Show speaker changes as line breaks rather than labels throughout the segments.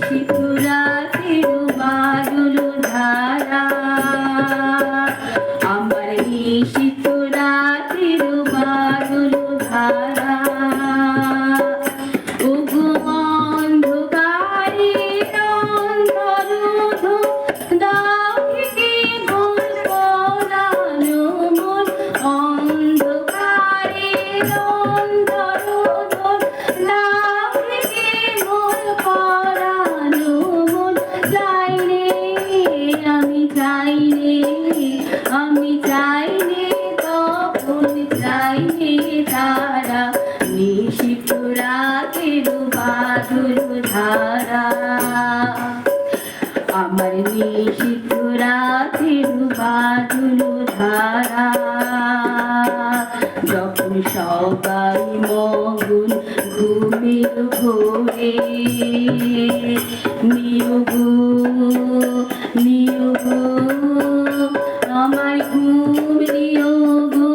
নিশিতুরাতের বাদল ধারা আমার নিশিতুরাতের বাদল ধারা ওগো অন্ধকারে অন্তরোধ দাও কে ভুল পরানো মন অন্ধকারে অন্তরোধ দাও কে ভুল পরানো মন চাইলে আমি চাইলে তখন চাইলে তারা নিশিতুরাতের বাদল ধারা আমার নিশিতুরাতের বাদল ধারা যখন সবাই মগন ঘুমের ঘোরে নিয়োগো আমার ঘুম নিয়োগো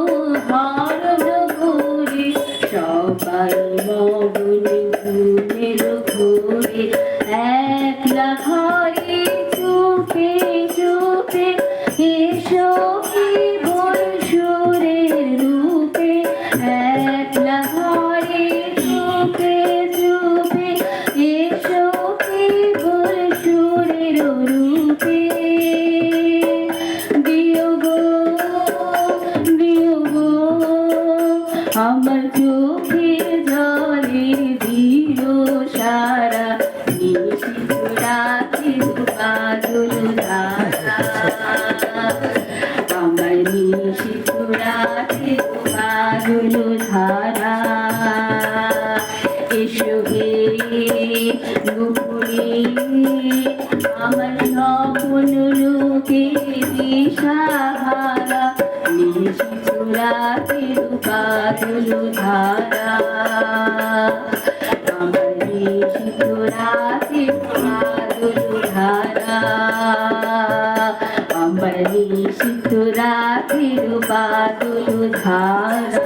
হরণ ঘোরে সবাই মগন ঘুমের ঘোরে একলা ঘরে চুপে চুপে এসো কি ভোর সুরের রূপে একলা ঘরে চুপে চুপে এসো কি ভোর সুরের রূপে দিও গো আমার চোখের জলে দিও সারা নিশিতুরাতের বাদল ধারা আমার নিশিতুরাতের বাদল ধারা এসো হে নুপুরে আমার স্বপ্ন লোকে দিশাহারা নিশিতুরাতের বাদল ধারা আমার নিশিতুরাতের বাদল ধারা আমার নিশিতুরাতের বাদল ধারা।